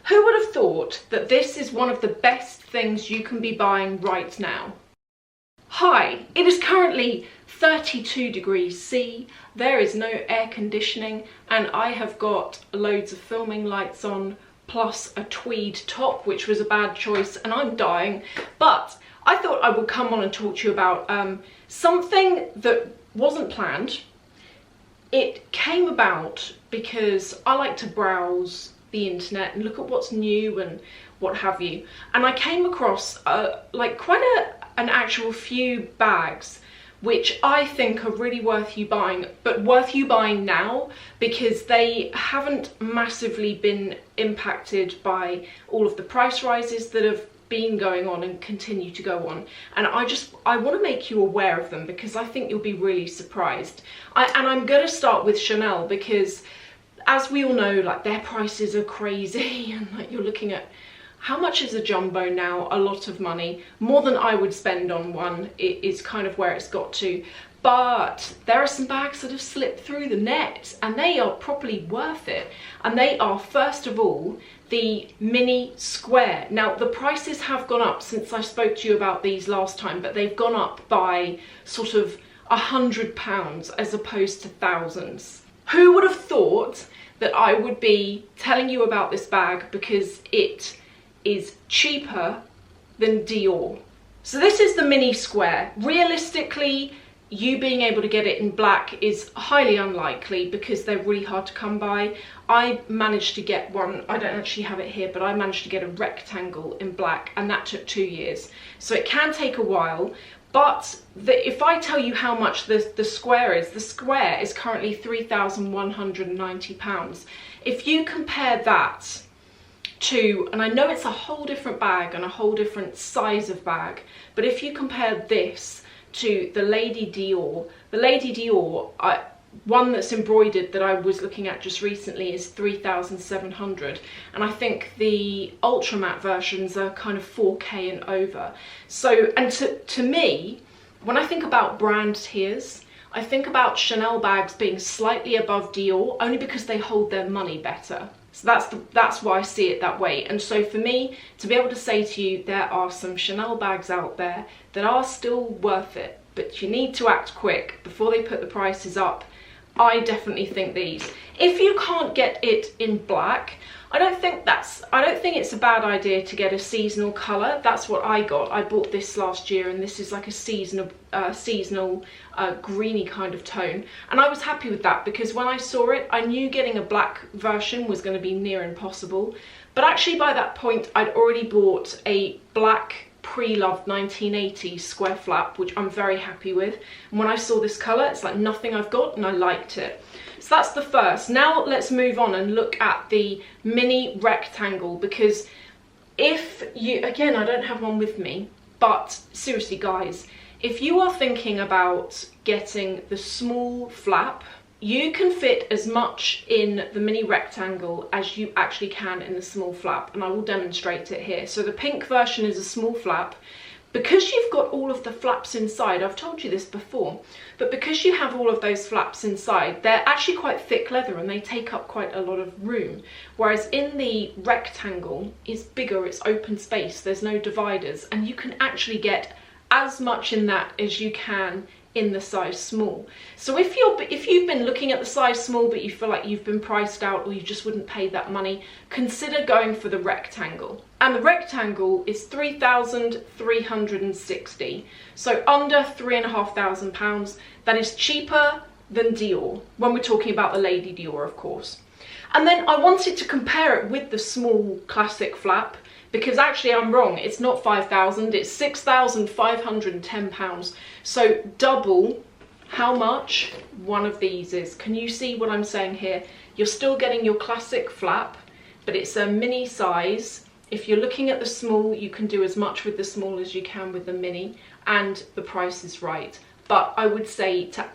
Who would have thought that this is one of the best things you can be buying right now? Hi, it is currently 32 degrees C, there is no air conditioning, and I have got loads of filming lights on, plus a tweed top, which was a bad choice, and I'm dying. But I thought I would come on and talk to you about something that wasn't planned. It came about because I like to browse the internet and look at what's new and what have you, and I came across like quite an actual few bags which I think are really worth you buying, but worth you buying now because they haven't massively been impacted by all of the price rises that have been going on and continue to go on. And I want to make you aware of them because I think you'll be really surprised. And I'm going to start with Chanel because, as we all know, like, their prices are crazy, and like, you're looking at how much is a jumbo now? A lot of money, more than I would spend on one. It is kind of where it's got to. But there are some bags that have slipped through the net and they are properly worth it. And they are, first of all, the mini square. Now, the prices have gone up since I spoke to you about these last time, but they've gone up by sort of £100 as opposed to thousands. Who would have thought that I would be telling you about this bag because it is cheaper than Dior? So this is the mini square. Realistically, you being able to get it in black is highly unlikely because they're really hard to come by. I managed to get one, I don't actually have it here, but I managed to get a rectangle in black, and that took 2 years. So it can take a while, but if I tell you how much the square is currently £3,190. If you compare that to, and I know it's a whole different bag and a whole different size of bag, but if you compare this to the Lady Dior, one that's embroidered that I was looking at just recently is 3,700, and I think the ultra matte versions are kind of 4K and over. So, and to me, when I think about brand tiers, I think about Chanel bags being slightly above Dior only because they hold their money better. So that's why I see it that way. And so for me to be able to say to you, there are some Chanel bags out there that are still worth it, but you need to act quick before they put the prices up. I definitely think these. If you can't get it in black, I don't think it's a bad idea to get a seasonal colour. That's what I got. I bought this last year, and this is like a seasonal greeny kind of tone, and I was happy with that because when I saw it, I knew getting a black version was going to be near impossible. But actually by that point, I'd already bought a black pre-loved 1980s square flap, which I'm very happy with, and when I saw this colour, it's like nothing I've got, and I liked it. So that's the first. Now let's move on and look at the mini rectangle, because if you, again, I don't have one with me, but seriously guys, if you are thinking about getting the small flap, you can fit as much in the mini rectangle as you actually can in the small flap, and I will demonstrate it here. So the pink version is a small flap. Because you've got all of the flaps inside, I've told you this before, but because you have all of those flaps inside, they're actually quite thick leather and they take up quite a lot of room. Whereas in the rectangle, it's bigger, it's open space, there's no dividers, and you can actually get as much in that as you can in the size small. So if you've been looking at the size small but you feel like you've been priced out or you just wouldn't pay that money, consider going for the rectangle. And the rectangle is £3,360, so under £3,500. That is cheaper than Dior, when we're talking about the Lady Dior, of course. And then I wanted to compare it with the small classic flap, because actually I'm wrong, it's not 5,000, it's £6,510. So double how much one of these is. Can you see what I'm saying here? You're still getting your classic flap, but it's a mini size. If you're looking at the small, you can do as much with the small as you can with the mini, and the price is right. But I would say to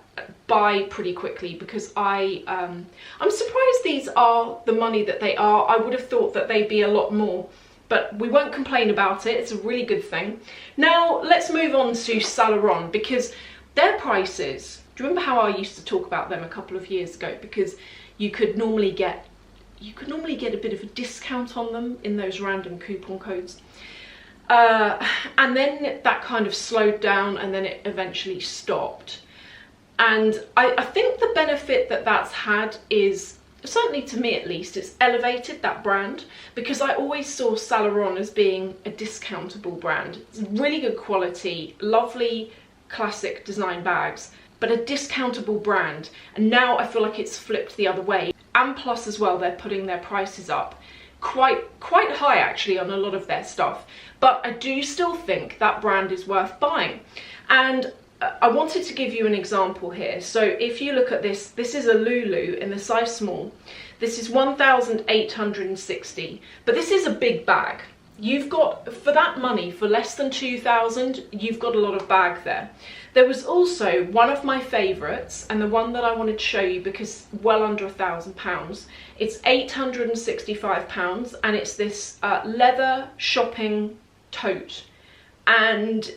buy pretty quickly, because I'm surprised these are the money that they are. I would have thought that they'd be a lot more, but we won't complain about it. It's a really good thing. Now let's move on to Celeron, because their prices, do you remember how I used to talk about them a couple of years ago? Because you could normally get you could normally get a bit of a discount on them in those random coupon codes. And then that kind of slowed down, and then it eventually stopped. And I think the benefit that that's had is, certainly to me at least, it's elevated that brand, because I always saw Celeron as being a discountable brand. It's really good quality, lovely classic design bags, but a discountable brand. And now I feel like it's flipped the other way. And plus as well, they're putting their prices up quite high actually on a lot of their stuff. But I do still think that brand is worth buying. And I wanted to give you an example here. So if you look at this, this is a Lulu in the size small. This is 1,860, but this is a big bag. You've got, for that money, for less than 2,000, you've got a lot of bag there. There was also one of my favourites, and the one that I wanted to show you because well under £1,000. It's £865, and it's this leather shopping tote. And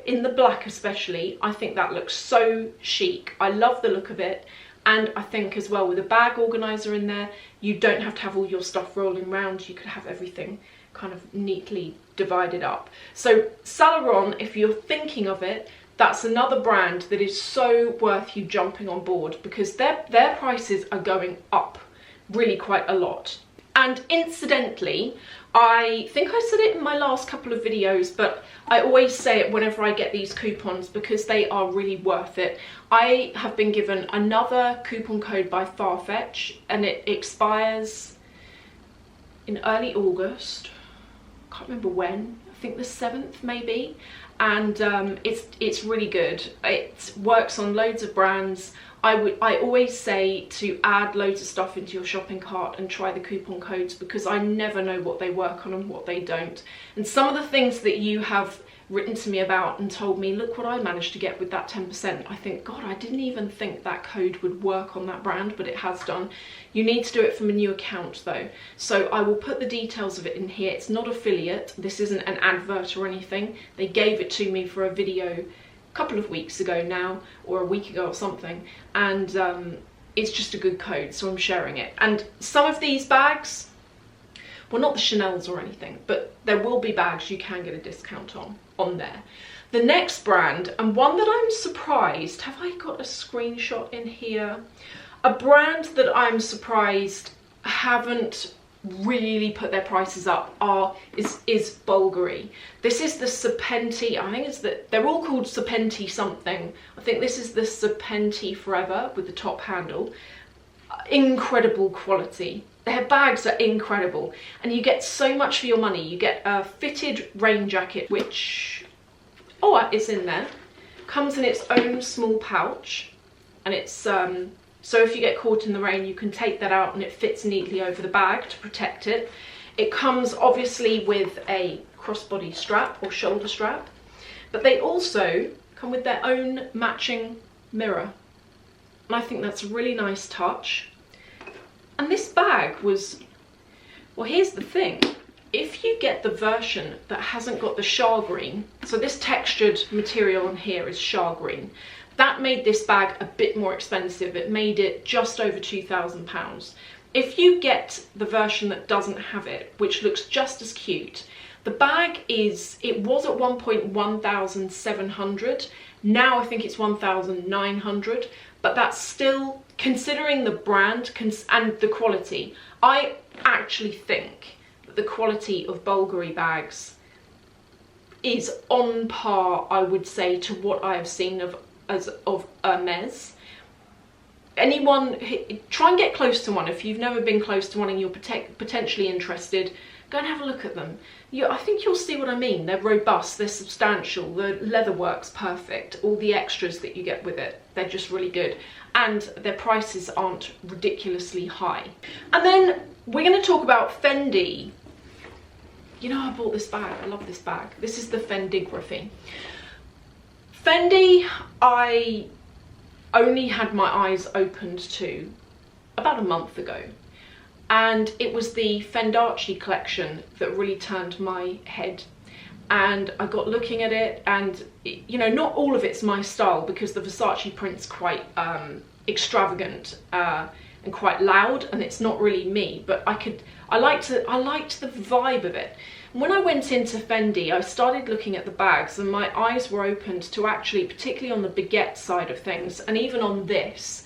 in the black especially, I think that looks so chic. I love the look of it. And I think as well, with a bag organiser in there, you don't have to have all your stuff rolling around. You could have everything kind of neatly divided up. So Celeron, if you're thinking of it, that's another brand that is so worth you jumping on board, because their prices are going up really quite a lot. And incidentally, I think I said it in my last couple of videos, but I always say it whenever I get these coupons because they are really worth it. I have been given another coupon code by Farfetch, and it expires in early August. I can't remember when. I think the 7th maybe. And it's really good. It works on loads of brands. I always say to add loads of stuff into your shopping cart and try the coupon codes, because I never know what they work on and what they don't. And some of the things that you have written to me about and told me, look what I managed to get with that 10%. I think, God, I didn't even think that code would work on that brand, but it has done. You need to do it from a new account though. So I will put the details of it in here. It's not affiliate. This isn't an advert or anything. They gave it to me for a video a couple of weeks ago now, or a week ago or something. And it's just a good code, so I'm sharing it. And some of these bags, well, not the Chanel's or anything, but there will be bags you can get a discount on there. The next brand, and one that I'm surprised, have I got a screenshot in here? A brand that I'm surprised haven't really put their prices up is Bulgari. This is the Serpenti, I think they're all called Serpenti something. I think this is the Serpenti Forever with the top handle. Incredible quality. Their bags are incredible, and you get so much for your money. You get a fitted rain jacket, which, it's in there. Comes in its own small pouch, and it's so if you get caught in the rain, you can take that out and it fits neatly over the bag to protect it. It comes obviously with a crossbody strap or shoulder strap, but they also come with their own matching mirror. And I think that's a really nice touch. And this bag was, well, here's the thing. If you get the version that hasn't got the char green, so this textured material on here is char green, that made this bag a bit more expensive. It made it just over £2,000. If you get the version that doesn't have it, which looks just as cute, the bag it was at one point 1,700. Now I think it's 1,900, but that's still, considering the brand and the quality, I actually think that the quality of Bulgari bags is on par, I would say, to what I have seen of Hermes. Anyone, try and get close to one. If you've never been close to one and you're potentially interested, go and have a look at them. I think you'll see what I mean. They're robust, they're substantial, the leather works perfect, all the extras that you get with it, they're just really good, and their prices aren't ridiculously high. And then we're going to talk about Fendi. You know, I bought this bag, I love this bag. This is the Fendigraphy. Fendi, I only had my eyes opened to about a month ago, and it was the Fendarchi collection that really turned my head. And I got looking at it, and you know, not all of it's my style because the Versace print's quite extravagant, and quite loud, and it's not really me, but I liked the vibe of it. When I went into Fendi, I started looking at the bags and my eyes were opened to actually, particularly on the baguette side of things, and even on this,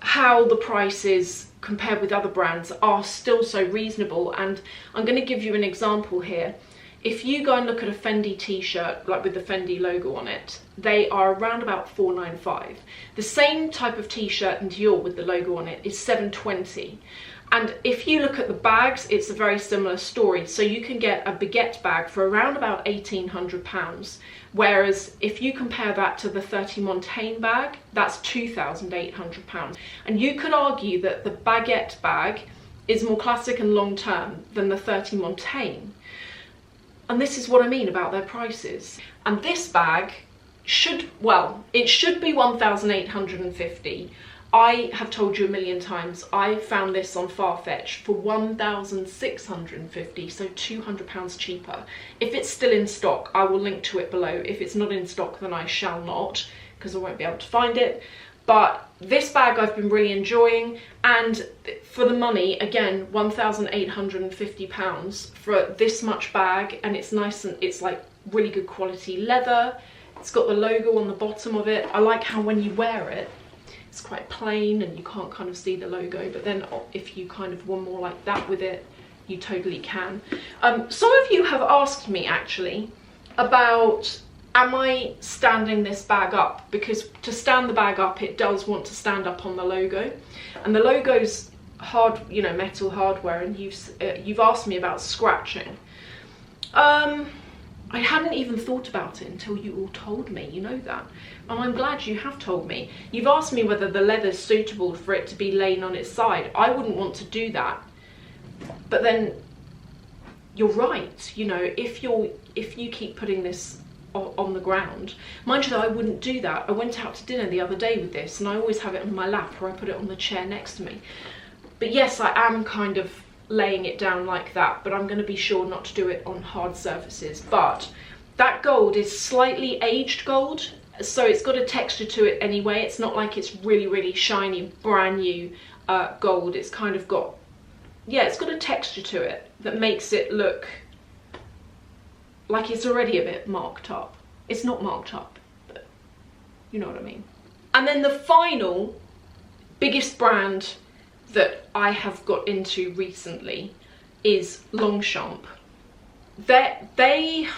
how the prices compared with other brands are still so reasonable. And I'm going to give you an example here. If you go and look at a Fendi t-shirt, like with the Fendi logo on it, they are around about $4.95. The same type of t-shirt in Dior with the logo on it is $7.20. And if you look at the bags, it's a very similar story. So you can get a baguette bag for around about £1,800. Whereas if you compare that to the 30 Montaigne bag, that's £2,800. And you could argue that the baguette bag is more classic and long term than the 30 Montaigne. And this is what I mean about their prices. And this bag should, well, it should be £1,850. I have told you a million times, I found this on Farfetch for £1,650, so £200 cheaper. If it's still in stock, I will link to it below. If it's not in stock, then I shall not, because I won't be able to find it. But this bag I've been really enjoying, and for the money, again, £1,850 for this much bag, and it's nice and it's like really good quality leather. It's got the logo on the bottom of it. I like how when you wear it, it's quite plain and you can't kind of see the logo, but then if you kind of want more like that with it, you totally can. Some of you have asked me actually about, am I standing this bag up? Because to stand the bag up, it does want to stand up on the logo, and the logo's hard, you know, metal hardware, and you've asked me about scratching. I hadn't even thought about it until you all told me, you know that. And I'm glad you have told me. You've asked me whether the leather's suitable for it to be laying on its side. I wouldn't want to do that. But then you're right, you know, if you keep putting this on the ground, mind you though, I wouldn't do that. I went out to dinner the other day with this, and I always have it on my lap, or I put it on the chair next to me. But yes, I am kind of laying it down like that, but I'm going to be sure not to do it on hard surfaces. But that gold is slightly aged gold, so it's got a texture to it anyway. It's not like it's really, really shiny, brand new gold. It's kind of got, yeah, it's got a texture to it that makes it look like it's already a bit marked up. It's not marked up, but you know what I mean. And then the final biggest brand that I have got into recently is Longchamp. They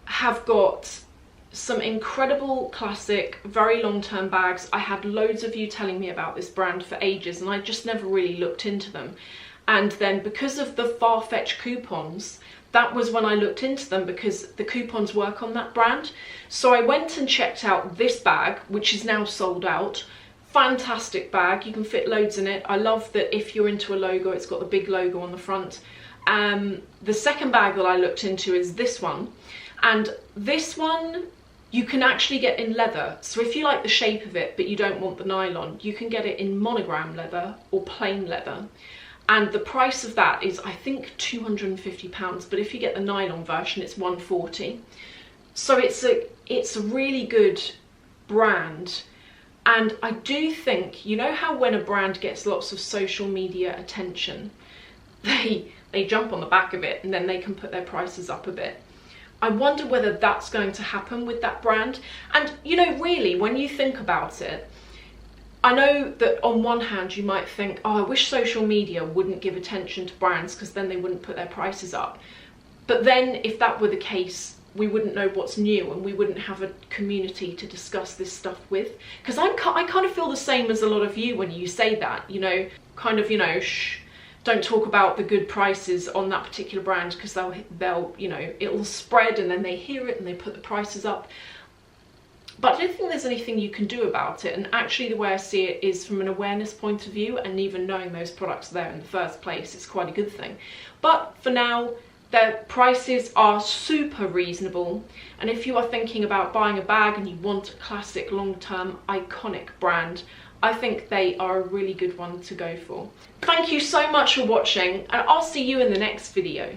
have got some incredible classic, very long-term bags. I had loads of you telling me about this brand for ages, and I just never really looked into them. And then because of the Farfetch coupons, that was when I looked into them, because the coupons work on that brand. So I went and checked out this bag, which is now sold out. Fantastic bag, you can fit loads in it. I love that if you're into a logo, it's got the big logo on the front. The second bag that I looked into is this one, and this one you can actually get in leather. So if you like the shape of it but you don't want the nylon, you can get it in monogram leather or plain leather, and the price of that is I think £250, but if you get the nylon version it's £140. So it's a really good brand. And I do think, you know how when a brand gets lots of social media attention, they jump on the back of it and then they can put their prices up a bit. I wonder whether that's going to happen with that brand. And you know, really, when you think about it, I know that on one hand you might think, oh, I wish social media wouldn't give attention to brands because then they wouldn't put their prices up. But then if that were the case, we wouldn't know what's new and we wouldn't have a community to discuss this stuff with. Because I kind of feel the same as a lot of you when you say that, you know, kind of, you know, shh, don't talk about the good prices on that particular brand because they'll, you know, it'll spread and then they hear it and they put the prices up. But I don't think there's anything you can do about it. And actually the way I see it is from an awareness point of view, and even knowing those products are there in the first place, it's quite a good thing. But for now, their prices are super reasonable, and if you are thinking about buying a bag and you want a classic, long-term, iconic brand, I think they are a really good one to go for. Thank you so much for watching, and I'll see you in the next video.